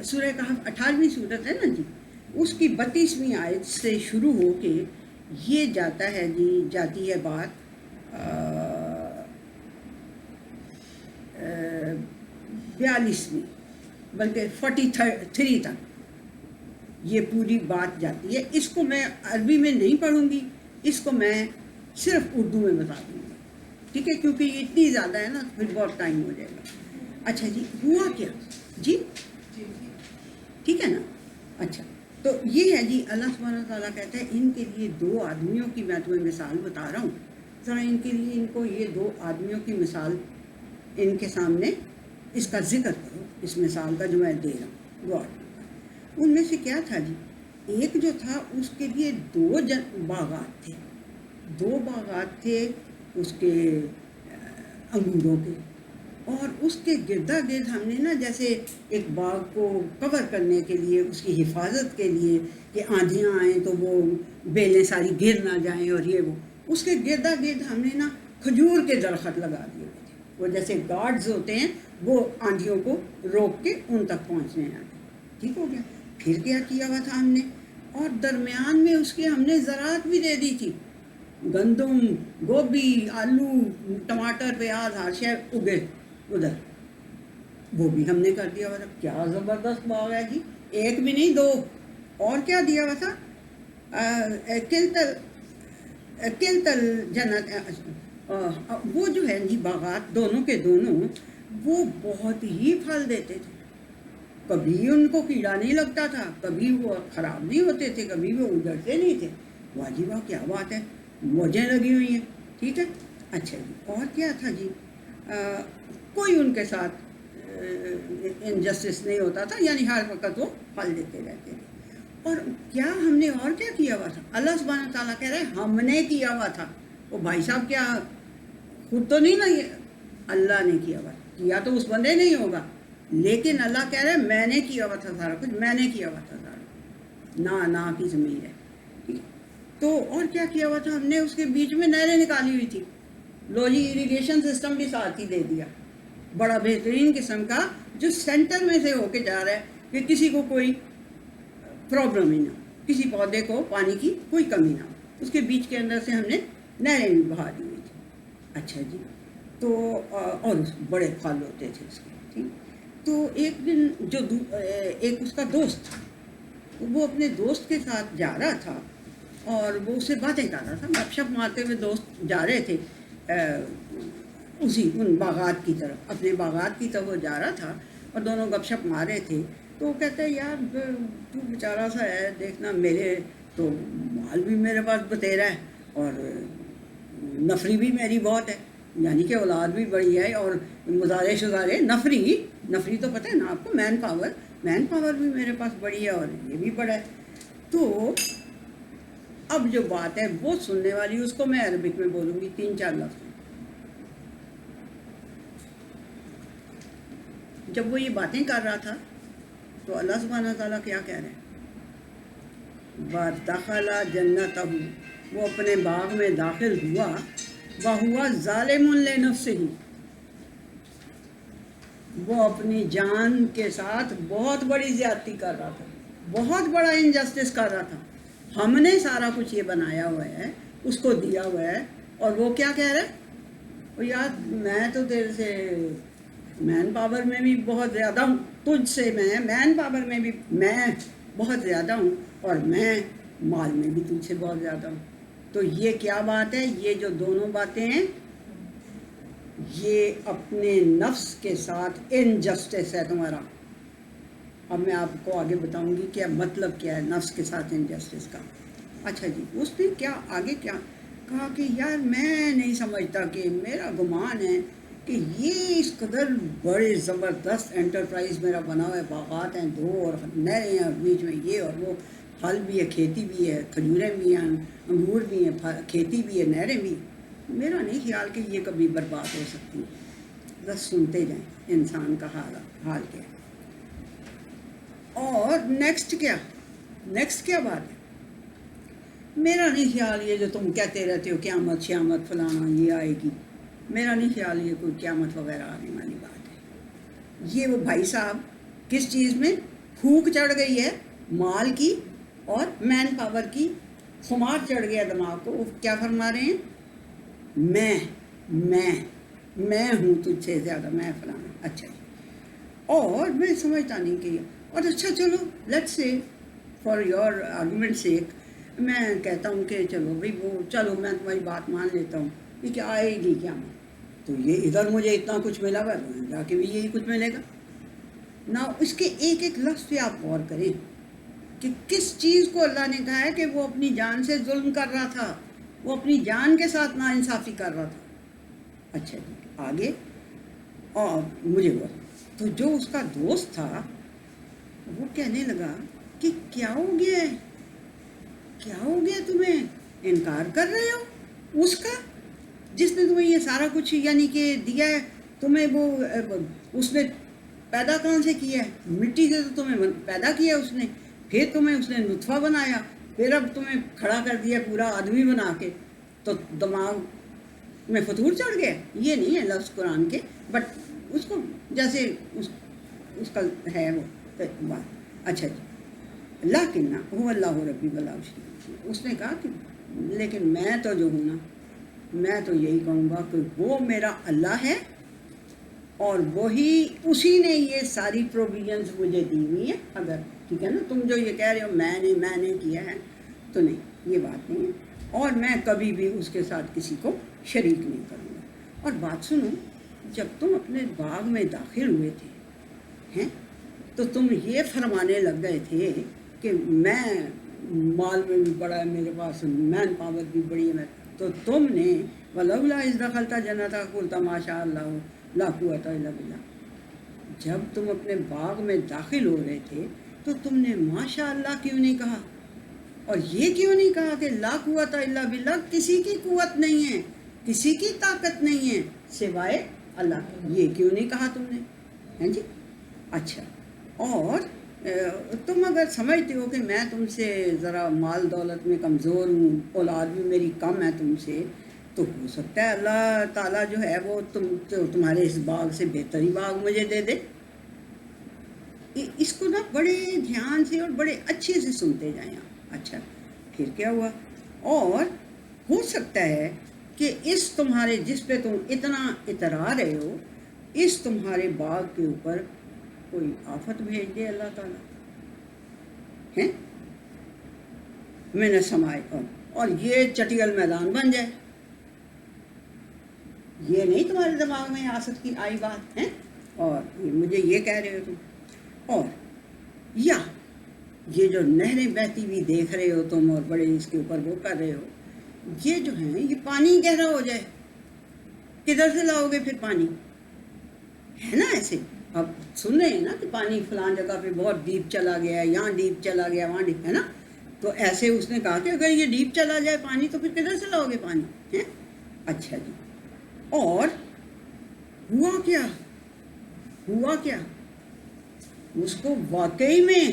سورہ کہف 18ویں سورت ہے نا جی، اس کی 32ویں آیت سے شروع ہو کے یہ جاتا ہے جی، جاتی ہے بات 42ویں، بلکہ 43 تک یہ پوری بات جاتی ہے. اس کو میں عربی میں نہیں پڑھوں گی، اس کو میں صرف اردو میں بتا دوں گی. ٹھیک ہے، کیونکہ یہ اتنی زیادہ ہے نا، پھر بہت ٹائم ہو جائے گا. اچھا جی، ہوا کیا جی؟ ٹھیک ہے نا. اچھا، تو یہ ہے جی، اللہ سبحانہ تعالیٰ کہتا ہے ان کے لیے 2 آدمیوں کی میں تمہیں مثال بتا رہا ہوں. ذرا ان کے لیے، ان کو یہ 2 آدمیوں کی مثال ان کے سامنے اس کا ذکر کرو، اس مثال کا جو میں دے رہا ہوں. غور. ان میں سے کیا تھا جی؟ ایک جو تھا اس کے لیے 2 باغات تھے. 2 باغات تھے اس کے انگوروں کے، اور اس کے گردا گرد ہم نے نا جیسے ایک باغ کو کور کرنے کے لیے، اس کی حفاظت کے لیے کہ آندھیاں آئیں تو وہ بیلیں ساری گر نہ جائیں، اور یہ اس کے گردا گرد ہم نے نا کھجور کے درخت لگا دیے ہوئے تھے. وہ جیسے گارڈز ہوتے ہیں، وہ آندھیوں کو روک کے ان تک پہنچنے آتے. ٹھیک ہو گیا. پھر کیا کیا ہوا تھا ہم نے؟ اور درمیان میں اس کے ہم نے زراعت بھی دے دی تھی. گندم، گوبھی، آلو، ٹماٹر، پیاز، ہر شے اگے ادھر. وہ بھی ہم نے کر دیا ہوا تھا. کیا زبردست باغ ہے جی، 1 بھی نہیں 2. اور کیا دیا ہوا تھا؟ کلتل جنت، وہ جو ہے جی باغات دونوں کے دونوں، وہ بہت ہی پھل دیتے تھے. کبھی ان کو کیڑا نہیں لگتا تھا، کبھی وہ خراب نہیں ہوتے تھے، کبھی وہ اجڑتے نہیں تھے. واہ جی واہ، کیا بات ہے، موجیں لگی ہوئی ہیں. ٹھیک ہے. اچھا جی، اور کیا تھا جی؟ کوئی ان کے ساتھ انجسٹس نہیں ہوتا تھا، یعنی ہر وقت وہ پھل دیتے رہتے تھے. اور کیا ہم نے اور کیا کیا ہوا تھا؟ اللہ سبحانہ تعالیٰ کہہ رہے ہیں ہم نے کیا ہوا تھا. وہ بھائی صاحب کیا خود تو نہیں نا، یہ اللہ نے کیا ہوا. کیا تو اس بندے نہیں ہوگا، لیکن اللہ کہہ رہے ہیں میں نے کیا ہوا تھا سارا کچھ، میں نے کیا ہوا تھا سارا. نا کی ضمیر ہے. تو اور کیا کیا ہوا تھا ہم نے؟ اس کے بیچ میں نہریں نکالی ہوئی تھی. لو جی، اریگیشن سسٹم بھی ساتھ ہی دے دیا، بڑا بہترین قسم کا، جو سینٹر میں سے ہو کے جا رہا ہے کہ کسی کو کوئی پرابلم ہی نہ. کسی پودے کو پانی کی کوئی کمی نہ ہو، اس کے بیچ کے اندر سے ہم نے نہریں بھی بہا دی ہوئی تھی. اچھا جی. تو اور بڑے پھل ہوتے تھے اس کے. ٹھیک. تو ایک دن جو ایک اس کا دوست تھا، وہ اپنے دوست کے ساتھ جا رہا تھا اور وہ اس سے باتیں کر رہا تھا، گپ شپ مارتے ہوئے دوست جا رہے تھے ان باغات کی طرف، اپنے باغات کی طرف وہ جا رہا تھا اور دونوں گپ شپ مار رہے تھے. تو وہ کہتے ہیں یار تو بیچارہ سا ہے، دیکھنا میرے تو مال بھی میرے پاس بتیرا ہے اور نفری بھی میری بہت ہے، یعنی کہ اولاد بھی بڑی ہے، اور مزارے شزارے نفری تو پتہ ہے نا آپ کو، مین پاور بھی میرے پاس بڑی ہے اور یہ بھی بڑا ہے. تو اب جو بات ہے وہ سننے والی، اس کو میں عربک میں بولوں گی 3-4 لفظ. جب وہ یہ باتیں کر رہا تھا تو اللہ سبحانہ تعالیٰ کیا کہہ رہے ہیں؟ وَدَخَلَ جَنَّتَهُ، وہ اپنے باغ میں داخل ہوا، وَهُوَ ظَالِمٌ لِنَفْسِهِ، وہ اپنی جان کے ساتھ بہت بڑی زیادتی کر رہا تھا، بہت بڑا انجسٹس کر رہا تھا. ہم نے سارا کچھ یہ بنایا ہوا ہے، اس کو دیا ہوا ہے، اور وہ کیا کہہ رہا ہے؟ وہ یار میں تو تیرے سے مین پاور میں بھی بہت زیادہ ہوں، تجھ سے میں مین پاور میں بھی میں بہت زیادہ ہوں، اور میں مال میں بھی تجھ سے بہت زیادہ ہوں. تو یہ کیا بات ہے؟ یہ جو دونوں باتیں ہیں یہ اپنے نفس کے ساتھ انجسٹس ہے تمہارا. اب میں آپ کو آگے بتاؤں گی کیا مطلب کیا ہے نفس کے ساتھ انجسٹس کا. اچھا جی. اس نے کیا آگے کیا کہا کہ یار میں نہیں سمجھتا، کہ میرا گمان ہے کہ یہ اس قدر بڑے زبردست انٹرپرائز میرا بنا ہوا ہے، باغات ہیں 2 اور نہریں ہیں اور بیچ میں یہ اور وہ، پھل بھی ہے، کھیتی بھی ہے، کھجوریں بھی ہیں، انگور بھی ہیں، کھیتی بھی ہے، نہریں بھی. میرا نہیں خیال کہ یہ کبھی برباد ہو سکتی. بس سنتے جائیں انسان کا حال کیا ہے. اور نیکسٹ کیا بات ہے؟ میرا نہیں خیال یہ جو تم کہتے رہتے ہو قیامت شیامت فلانا یہ آئے گی، میرا نہیں خیال یہ کوئی قیامت وغیرہ آنے والی بات ہے. یہ وہ بھائی صاحب کس چیز میں پھونک چڑھ گئی ہے؟ مال کی اور مین پاور کی خمار چڑھ گیا دماغ کو. وہ کیا فرما رہے ہیں؟ میں ہوں تجھ سے زیادہ، میں فلانا. اچھا جی. اور میں سمجھتا نہیں کہ اور اچھا چلو let's say for your argument سیک میں کہتا ہوں کہ چلو بھائی وہ چلو میں تمہاری بات مان لیتا ہوں کہ آئے گی کیا، تو یہ ادھر مجھے اتنا کچھ ملا ہوا ہے، جا کے بھی یہی کچھ ملے گا نا. اس کے ایک ایک لفظ پہ آپ غور کریں کہ کس چیز کو اللہ نے کہا ہے کہ وہ اپنی جان سے ظلم کر رہا تھا، وہ اپنی جان کے ساتھ ناانصافی کر رہا تھا. اچھا جی. آگے اور مجھے وہ تو جو اس کا دوست تھا وہ کہنے لگا کہ کیا ہو گیا تمہیں، انکار کر رہے ہو اس کا جس نے تمہیں یہ سارا کچھ یعنی کہ دیا ہے تمہیں. وہ اس نے پیدا کہاں سے کیا ہے؟ مٹی سے تو تمہیں پیدا کیا اس نے، پھر تمہیں اس نے نطفہ بنایا، پھر اب تمہیں کھڑا کر دیا پورا آدمی بنا کے، تو دماغ میں فطور چڑھ گیا. یہ نہیں ہے لفظ قرآن کے، بٹ اس کو جیسے اس کا ہے وہ بات. اچھا جی. لیکن هو اللہ ربی ولا اشرک، اس نے کہا کہ لیکن میں تو جو ہوں نا، میں تو یہی کہوں گا کہ وہ میرا اللہ ہے، اور وہی اسی نے یہ ساری پروویژنز مجھے دی ہوئی ہیں. اگر ٹھیک ہے نا، تم جو یہ کہہ رہے ہو میں نے کیا ہے، تو نہیں، یہ بات نہیں ہے، اور میں کبھی بھی اس کے ساتھ کسی کو شریک نہیں کروں گا. اور بات سنو، جب تم اپنے باغ میں داخل ہوئے تھے ہیں تو تم یہ فرمانے لگ گئے تھے کہ میں مال میں بھی بڑا ہے میرے پاس، مین پاور بھی بڑی ہے. تو تم نے وَلَوْلَا إِذْ دَخَلْتَ جَنَّتَكَ قُلْتَ مَا شَاءَ اللَّهُ لَا قُوَّةَ إِلَّا بِاللَّهِ، جب تم اپنے باغ میں داخل ہو رہے تھے تو تم نے ماشاء اللہ کیوں نہیں کہا، اور یہ کیوں نہیں کہا کہ لا قوت الا باللہ، کسی کی قوت نہیں ہے، کسی کی طاقت نہیں ہے سوائے اللہ کے. یہ کیوں نہیں کہا تم نے؟ ہیں جی. اچھا. اور تم اگر سمجھتے ہو کہ میں تم سے ذرا مال دولت میں کمزور ہوں، اولاد بھی میری کم ہے تم سے، تو ہو سکتا ہے اللہ تعالیٰ جو ہے وہ تمہارے اس باغ سے بہتر ہی باغ مجھے دے دے. اس کو نا بڑے دھیان سے اور بڑے اچھے سے سنتے جائیں آپ. اچھا پھر کیا ہوا؟ اور ہو سکتا ہے کہ اس تمہارے جس پہ تم اتنا اترا رہے ہو، اس تمہارے باغ کے اوپر کوئی آفت بھیج دے اللہ تعالیٰ ہیں میں نے سمائے اور یہ چٹیل میدان بن جائے. یہ نہیں تمہارے دماغ میں آئی بات ہے، اور مجھے یہ کہہ رہے ہو تم. اور یا یہ جو نہریں بہتی ہوئی دیکھ رہے ہو تم اور بڑے اس کے اوپر وہ کر رہے ہو، یہ جو ہے یہ پانی گہرا ہو جائے، کدھر سے لاؤ گے پھر پانی؟ ہے نا ایسے اب سن رہے ہیں نا کہ پانی فلان جگہ پہ بہت ڈیپ چلا گیا ہے، یہاں ڈیپ چلا گیا، وہاں ڈیپ ہے نا. تو ایسے اس نے کہا کہ اگر یہ ڈیپ چلا جائے پانی تو پھر کدھر سے لاؤ گے پانی ہے؟ اچھا جی. اور ہوا کیا اس کو واقعی میں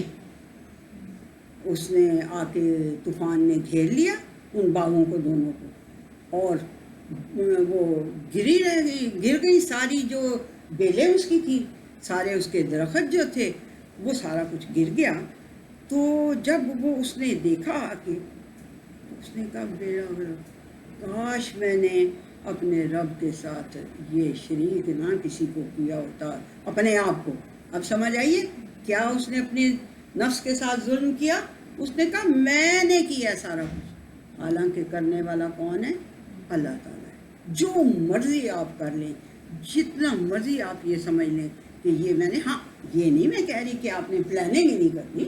اس نے آ کے طوفان نے گھیر لیا ان باغوں کو دونوں کو، اور وہ گر گئی ساری جو بیلیں اس کی تھی، سارے اس کے درخت جو تھے وہ سارا کچھ گر گیا. تو جب وہ اس نے دیکھا کہ اس نے کہا بیڑا غرق، کاش میں نے اپنے رب کے ساتھ یہ شریک نہ کسی کو کیا ہوتا، اپنے آپ کو. اب سمجھ آئیے کیا اس نے اپنے نفس کے ساتھ ظلم کیا؟ اس نے کہا میں نے کیا سارا کچھ، حالانکہ کرنے والا کون ہے؟ اللہ تعالیٰ ہے. جو مرضی آپ کر لیں، جتنا مرضی آپ یہ سمجھ لیں کہ یہ میں نے، ہاں یہ نہیں میں کہہ رہی کہ آپ نے پلاننگ ہی نہیں کرنی،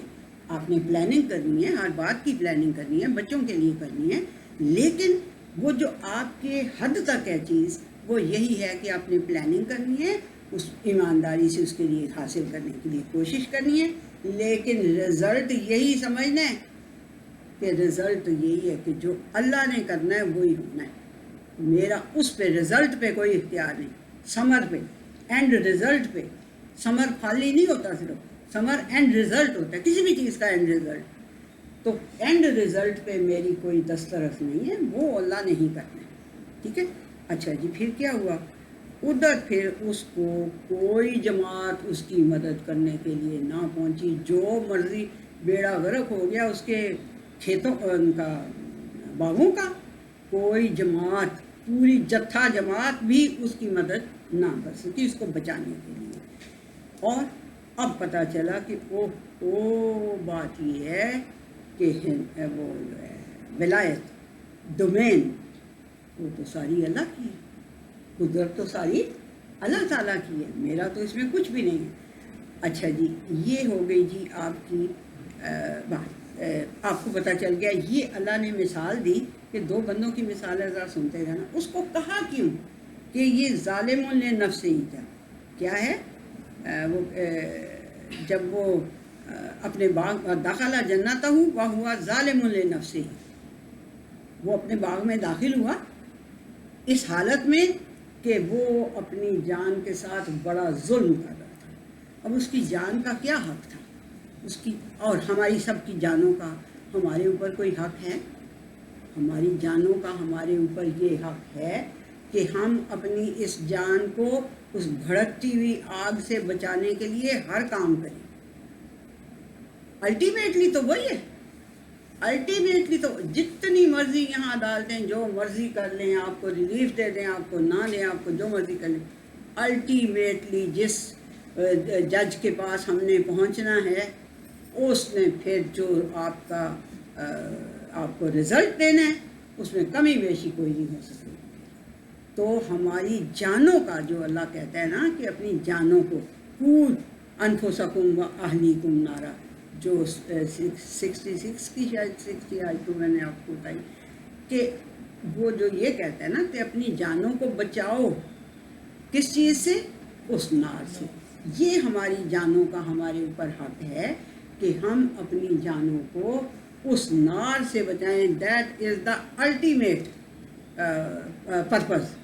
آپ نے پلاننگ کرنی ہے، ہر بات کی پلاننگ کرنی ہے، بچوں کے لیے کرنی ہے، لیکن وہ جو آپ کے حد تک ہے چیز وہ یہی ہے کہ آپ نے پلاننگ کرنی ہے، اس ایمانداری سے اس کے لیے حاصل کرنے کے لیے کوشش کرنی ہے، لیکن رزلٹ یہی سمجھنا ہے کہ رزلٹ یہی ہے کہ جو اللہ نے کرنا ہے وہی ہونا ہے. میرا اس پہ رزلٹ پہ کوئی اختیار نہیں، ثمر پہ، اینڈ رزلٹ پہ. ثمر خالی نہیں ہوتا، صرف ثمر اینڈ رزلٹ ہوتا ہے کسی بھی چیز کا اینڈ رزلٹ. تو اینڈ رزلٹ پہ میری کوئی دسترس نہیں ہے، وہ اللہ نے ہی کرنا ہے. ٹھیک ہے. اچھا جی پھر کیا ہوا؟ ادھر پھر اس کو کوئی جماعت اس کی مدد کرنے کے لیے نہ پہنچی، جو مرضی بیڑا غرق ہو گیا اس کے کھیتوں ان کا باغوں کا، کوئی جماعت، پوری جتھا جماعت بھی اس کی مدد نہ کر سکی اس کو بچانے کے لیے. اور اب پتہ چلا کہ وہ بات یہ ہے کہ وہ ولایت، ڈومین، وہ تو ساری اللہ کی ہے، قدرت تو ساری اللہ تعالیٰ کی ہے، میرا تو اس میں کچھ بھی نہیں ہے. اچھا جی یہ ہو گئی جی آپ کی بات. آپ کو پتہ چل گیا یہ اللہ نے مثال دی کہ دو بندوں کی مثال ذرا سنتے رہنا. اس کو کہا کیوں کہ یہ ظالم لنفسہ ہی تھا. کیا ہے وہ جب وہ اپنے باغ داخلہ جنتہ وہو ظالم لنفسہ، وہ اپنے باغ میں داخل ہوا اس حالت میں کہ وہ اپنی جان کے ساتھ بڑا ظلم کر رہا تھا. اب اس کی جان کا کیا حق تھا؟ اس کی اور ہماری سب کی جانوں کا ہمارے اوپر کوئی حق ہے؟ ہماری جانوں کا ہمارے اوپر یہ حق ہے کہ ہم اپنی اس جان کو اس بھڑکتی ہوئی آگ سے بچانے کے لیے ہر کام کریں. الٹیمیٹلی تو وہی ہے، الٹیمیٹلی تو جتنی مرضی یہاں عدالتیں جو مرضی کر لیں، آپ کو ریلیف دے دیں، آپ کو نہ دیں، آپ کو جو مرضی کر لیں، الٹیمیٹلی جس جج کے پاس ہم نے پہنچنا ہے اس نے پھر جو آپ کو رزلٹ دینا ہے اس میں کمی بیشی کوئی نہیں ہو سکتی. تو ہماری جانوں کا جو اللہ کہتا ہے نا کہ اپنی جانوں کو قُوّ انفسکم و اہلیکم نارا، جو 66 کی شاید 60 آئی تو میں نے آپ کو بتائی کہ وہ جو یہ کہتا ہے نا کہ اپنی جانوں کو بچاؤ کس چیز سے؟ اس نار سے. یہ ہماری جانوں کا ہمارے اوپر حق ہے کہ ہم اپنی جانوں کو اس نار سے بچائیں. That is the ultimate purpose.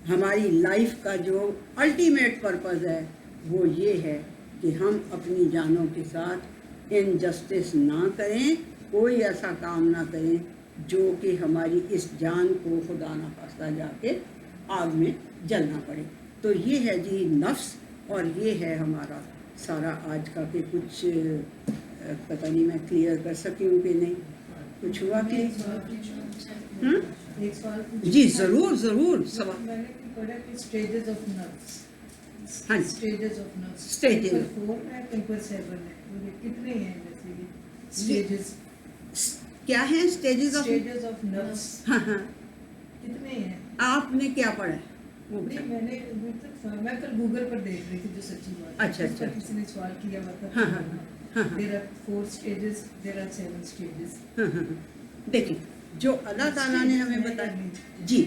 ہماری لائف کا جو الٹیمیٹ پرپز ہے وہ یہ ہے کہ ہم اپنی جانوں کے ساتھ انجسٹس نہ کریں، کوئی ایسا کام نہ کریں جو کہ ہماری اس جان کو خدا نخواستہ جا کے آگ میں جلنا پڑے. تو یہ ہے جی نفس، اور یہ ہے ہمارا سارا آج کا کہ کچھ پتہ نہیں میں کلیئر کر سکی ہوں کہ نہیں. کچھ ہوا کہ ایک سوال جی ضرور ضرور سوال. میں نے پڑھا کہ اسٹیجز آف نروس. ہاں جی اسٹیجز آف نروس Stages. 4 ہے, کہیں پر 7 ہے. کتنے ہیں ویسے یہ اسٹیجز؟ کیا ہیں stages of? Stages of nervous ہاں ہاں. کتنے ہیں؟ آپ نے کیا پڑھا ہے وہ نہیں بتائیں. میں کل گوگل پر دیکھ رہی تھی جو سچی بات ہے. اچھا، اس پر اچھا. کسی نے سوال کیا ہوا ہاں تھا. ہاں ہاں ہاں there are 4 stages, there are 7 stages. ہاں ہاں. دیکھیں جو اللہ تعالیٰ نے ہمیں بتایا جی,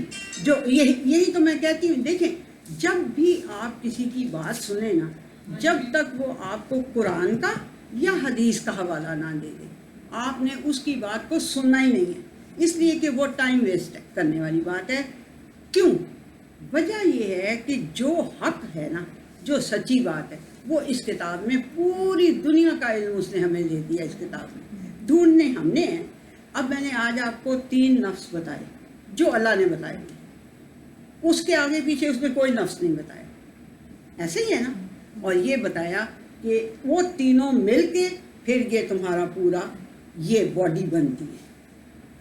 جو یہی تو میں کہتی ہوں. دیکھیں جب بھی آپ کسی کی بات سنیں نا, جب تک وہ آپ کو قرآن کا یا حدیث کا حوالہ نہ دے دے, آپ نے اس کی بات کو سننا ہی نہیں ہے. اس لیے کہ وہ ٹائم ویسٹ کرنے والی بات ہے. کیوں؟ وجہ یہ ہے کہ جو حق ہے نا, جو سچی بات ہے, وہ اس کتاب میں پوری دنیا کا علم اس نے ہمیں دے دیا. اس کتاب میں ڈھونڈنے ہم نے ہیں. اب میں نے آج آپ کو 3 نفس بتائے جو اللہ نے بتائے. اس کے آگے پیچھے اس نے کوئی نفس نہیں بتایا. ایسے ہی ہے نا. اور یہ بتایا کہ وہ تینوں مل کے پھر یہ تمہارا پورا یہ باڈی بنتی ہے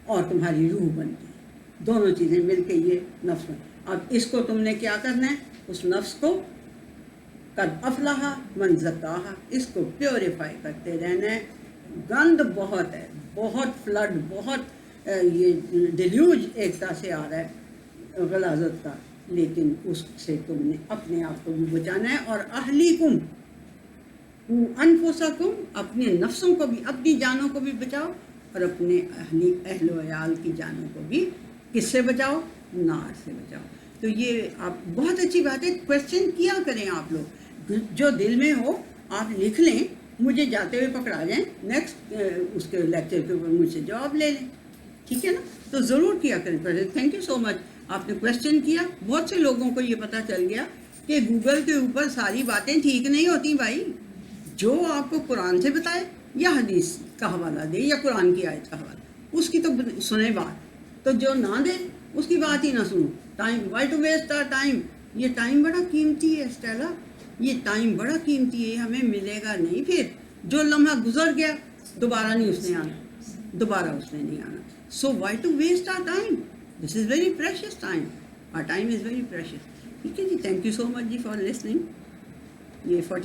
اور تمہاری روح بنتی ہے. دونوں چیزیں مل کے یہ نفس بنتی. اب اس کو تم نے کیا کرنا ہے, اس نفس کو قد افلح من زکاہا, اس کو پیوریفائی کرتے رہنا ہے. گند بہت ہے, بہت فلڈ, بہت یہ ڈیلیوج ایک طرح سے آ رہا ہے غلاظت کا, لیکن اس سے تم نے اپنے آپ کو بھی بچانا ہے. اور اہلیکم انفسکم, اپنے نفسوں کو بھی, اپنی جانوں کو بھی بچاؤ, اور اپنے اہل و عیال کی جانوں کو بھی کس سے بچاؤ؟ نار سے بچاؤ. تو یہ آپ بہت اچھی بات ہے. کوشچن کیا کریں آپ لوگ, جو دل میں ہو آپ لکھ لیں, مجھے جاتے ہوئے پکڑا جائیں, نیکسٹ اس کے لیکچر کے اوپر مجھ سے جواب لے لیں. ٹھیک ہے نا. تو ضرور کیا کریں. تھینک یو سو مچ, آپ نے کوشچن کیا. بہت سے لوگوں کو یہ پتہ چل گیا کہ گوگل کے اوپر ساری باتیں ٹھیک نہیں ہوتی بھائی. جو آپ کو قرآن سے بتائے یا حدیث کا حوالہ دے یا قرآن کی آیت کا حوالہ, اس کی تو سنیں بات. تو جو نہ دے اس کی بات ہی نہ سنو. Time, why to waste our time. یہ ٹائم بڑا قیمتی ہے اسٹیلا, یہ ٹائم بڑا قیمتی ہے, ہمیں ملے گا نہیں. پھر جو لمحہ گزر گیا دوبارہ نہیں اس نے آنا, دوبارہ اس نے نہیں آنا. So why to waste our time. This is very precious time. Our time is very precious. ٹھیک ہے جی. تھینک یو سو مچ جی فار لسننگ. یہ 40